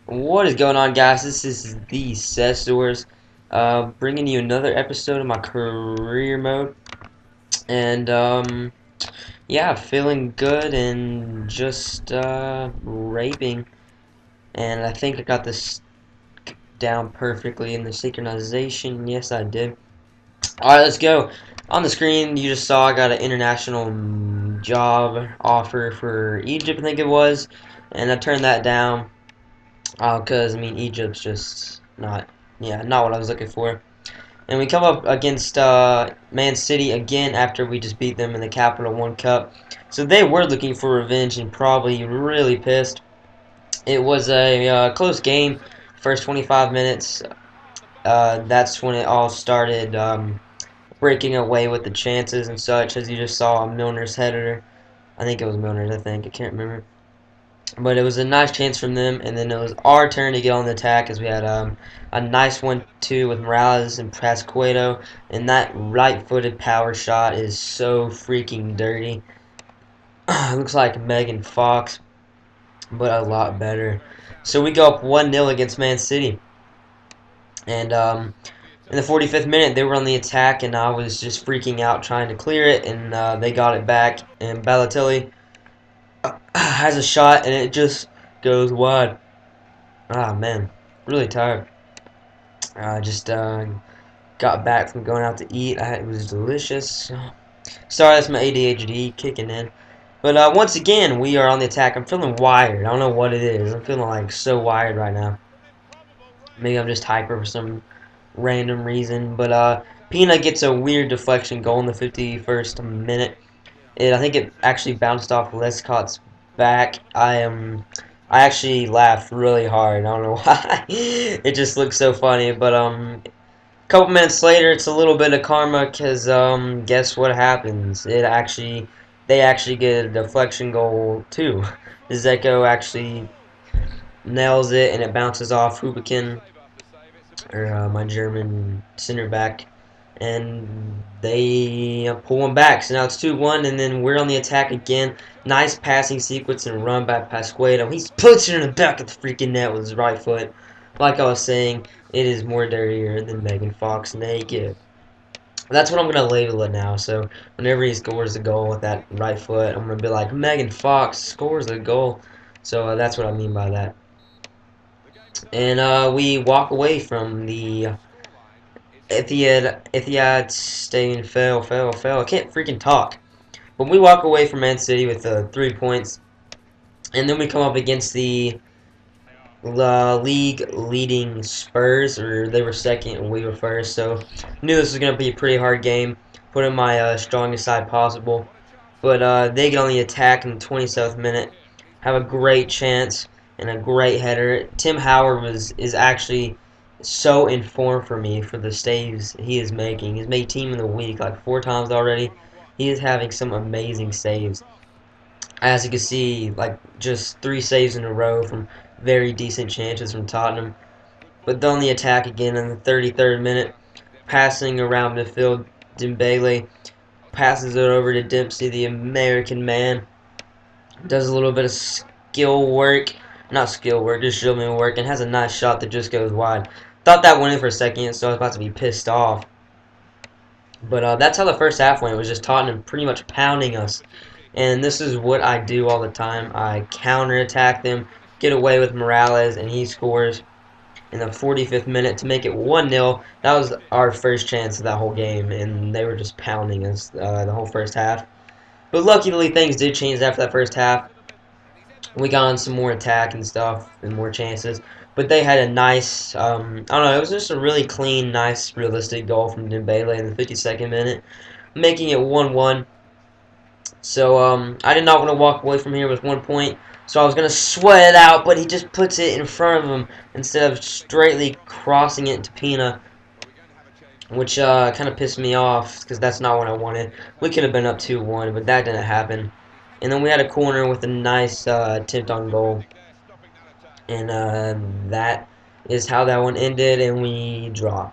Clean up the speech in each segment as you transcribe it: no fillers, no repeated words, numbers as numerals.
What is going on, guys? This is the Cessors, bringing you another episode of my career mode, and yeah, feeling good and just raping, and I think I got this down perfectly in the synchronization. Yes, I did. All right, let's go. On the screen, you just saw I got an international job offer for Egypt, I think it was, and I turned that down. Because I mean, Egypt's just not what I was looking for. And we come up against Man City again after we just beat them in the Capital One Cup. So they were looking for revenge and probably really pissed. It was a close game. First 25 minutes, that's when it all started breaking away with the chances and such, as you just saw Milner's header. I think it was Milner's, I can't remember. But it was a nice chance from them, and then it was our turn to get on the attack as we had a nice 1-2 with Morales and Pascueto, and that right-footed power shot is so freaking dirty. Looks like Megan Fox, but a lot better. So we go up 1-0 against Man City, and in the 45th minute they were on the attack, and I was just freaking out trying to clear it, and they got it back, and Balotelli has a shot, and it just goes wide. Ah, man, really tired. I just got back from going out to eat. It was delicious. Sorry, that's my ADHD kicking in. But once again, we are on the attack. I'm feeling wired. I don't know what it is. I'm feeling like so wired right now. Maybe I'm just hyper for some random reason. But Pina gets a weird deflection goal in the 51st minute. I think it actually bounced off Lescott's back. I actually laughed really hard. I don't know why. It just looks so funny. But a couple minutes later, it's a little bit of karma because guess what happens? They actually get a deflection goal too. Zeko actually nails it and it bounces off Hubikin, or my German center back, and they pull one back. So now it's 2-1, and then we're on the attack again. Nice passing sequence and run by Pascueto. He puts it in the back of the freaking net with his right foot. Like I was saying, it is more dirtier than Megan Fox naked. That's what I'm going to label it now. So whenever he scores a goal with that right foot, I'm going to be like, Megan Fox scores a goal. So that's what I mean by that. And we walk away from the Etihad Stadium. Fail. I can't freaking talk. But we walk away from Man City with 3 points. And then we come up against the league leading Spurs, or they were second and we were first. So knew this was going to be a pretty hard game. Put in my strongest side possible. But they get on the attack in the 27th minute. Have a great chance and a great header. Tim Howard is actually so in form for me for the saves he is making. He's made team of the week like 4 times already. He is having some amazing saves. As you can see, like just 3 saves in a row from very decent chances from Tottenham. But then on the attack again in the 33rd minute, passing around midfield, Dembele passes it over to Dempsey, the American man. Does a little bit of skill work. Not skill work, just dribbling work, and has a nice shot that just goes wide. Thought that went in for a second, so I was about to be pissed off. But that's how the first half went. It was just Tottenham pretty much pounding us. And this is what I do all the time. I counterattack them, get away with Morales, and he scores in the 45th minute to make it 1-0. That was our first chance of that whole game, and they were just pounding us the whole first half. But luckily, things did change after that first half. We got on some more attack and stuff and more chances. But they had a nice, I don't know, it was just a really clean, nice, realistic goal from Dembele in the 52nd minute, making it 1-1. So I did not want to walk away from here with 1 point. So I was going to sweat it out, but he just puts it in front of him instead of straightly crossing it into Pina, which kind of pissed me off because that's not what I wanted. We could have been up 2-1, but that didn't happen. And then we had a corner with a nice attempt on goal. And that is how that one ended, and we draw.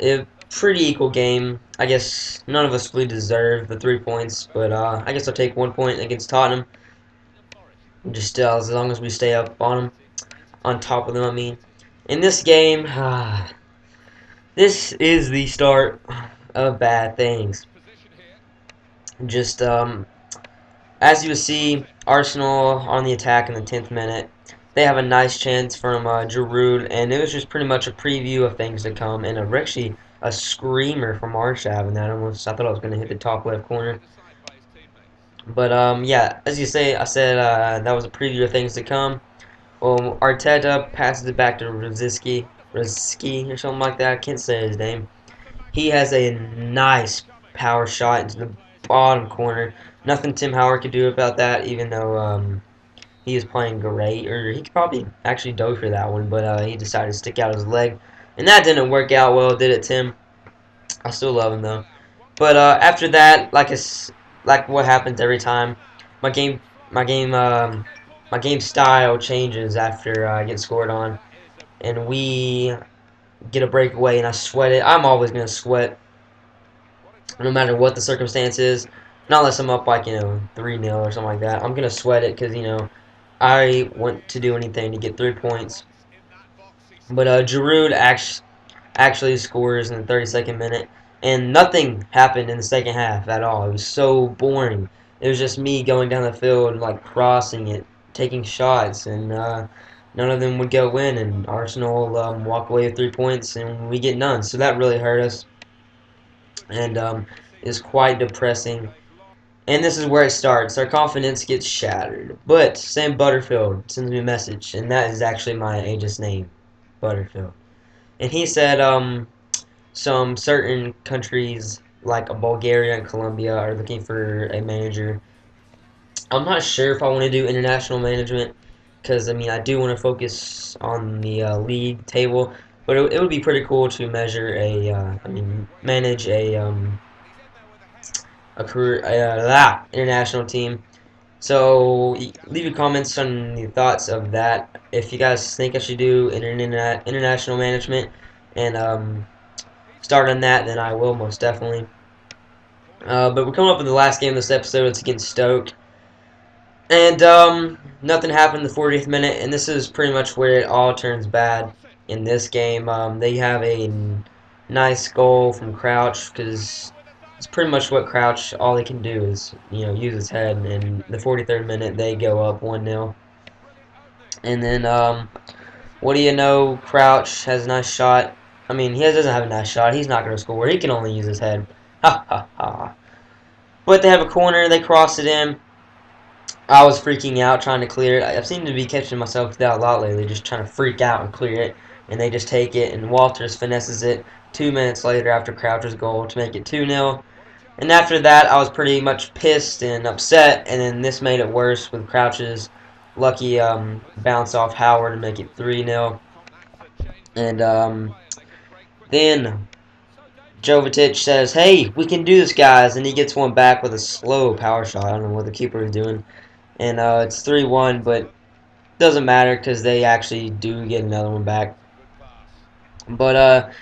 A pretty equal game. I guess none of us really deserved the 3 points, but I guess I'll take 1 point against Tottenham. Just as long as we stay up on them. on top of them. I mean, in this game, this is the start of bad things. Just as you see, Arsenal on the attack in the 10th minute. They have a nice chance from Giroud, and it was just pretty much a preview of things to come, and actually a screamer from Arshav, and that almost I thought I was going to hit the top left corner. But yeah, as you say, I said that was a preview of things to come. Well, Arteta passes it back to Rizki or something like that. I can't say his name. He has a nice power shot into the bottom corner. Nothing Tim Howard could do about that, even though he is playing great. Or he could probably actually go for that one, but he decided to stick out his leg. And that didn't work out well, did it, Tim? I still love him, though. But after that, like what happens every time, my game, my game, my game style changes after I get scored on, and we get a breakaway, and I sweat it. I'm always gonna sweat, no matter what the circumstance is. Not unless I'm up like 3-0 or something like that. I'm gonna sweat it because I want to do anything to get 3 points. But Giroud actually scores in the 32nd minute, and nothing happened in the second half at all. It was so boring. It was just me going down the field, like crossing it, taking shots, and none of them would go in. And Arsenal walk away with 3 points, and we get none. So that really hurt us, and is quite depressing. And this is where it starts. Our confidence gets shattered. But Sam Butterfield sends me a message, and that is actually my agent's name, Butterfield. And he said, some certain countries like Bulgaria and Colombia are looking for a manager. I'm not sure if I want to do international management because I mean I do want to focus on the league table, but it would be pretty cool to measure manage a career international team. So leave your comments on the thoughts of that. If you guys think I should do international management and start on that, then I will most definitely. But we're coming up with the last game of this episode. It's against Stoke. And nothing happened in the 40th minute, and this is pretty much where it all turns bad in this game. They have a nice goal from Crouch, because it's pretty much what Crouch, all he can do is, use his head, and in the 43rd minute, they go up 1-0. And then, what do you know, Crouch has a nice shot. I mean, he doesn't have a nice shot. He's not going to score. He can only use his head. Ha, ha, ha. But they have a corner. They cross it in. I was freaking out trying to clear it. I've seemed to be catching myself that a lot lately, just trying to freak out and clear it. And they just take it, and Walters finesses it 2 minutes later after Croucher's goal to make it 2-0. And after that, I was pretty much pissed and upset, and then this made it worse with Crouch's lucky bounce off Howard to make it 3-0. And then Jovetic says, "Hey, we can do this, guys," and he gets one back with a slow power shot. I don't know what the keeper is doing. And it's 3-1, but doesn't matter because they actually do get another one back. But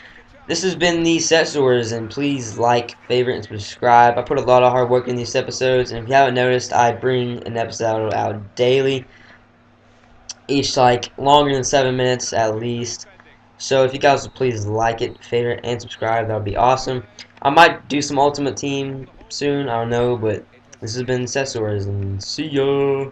this has been the Set Stores, and please like, favorite, and subscribe. I put a lot of hard work in these episodes, and if you haven't noticed, I bring an episode out daily, each like longer than 7 minutes at least. So if you guys would please like it, favorite, and subscribe, that would be awesome. I might do some Ultimate Team soon, I don't know, but this has been Set Stores, and see ya!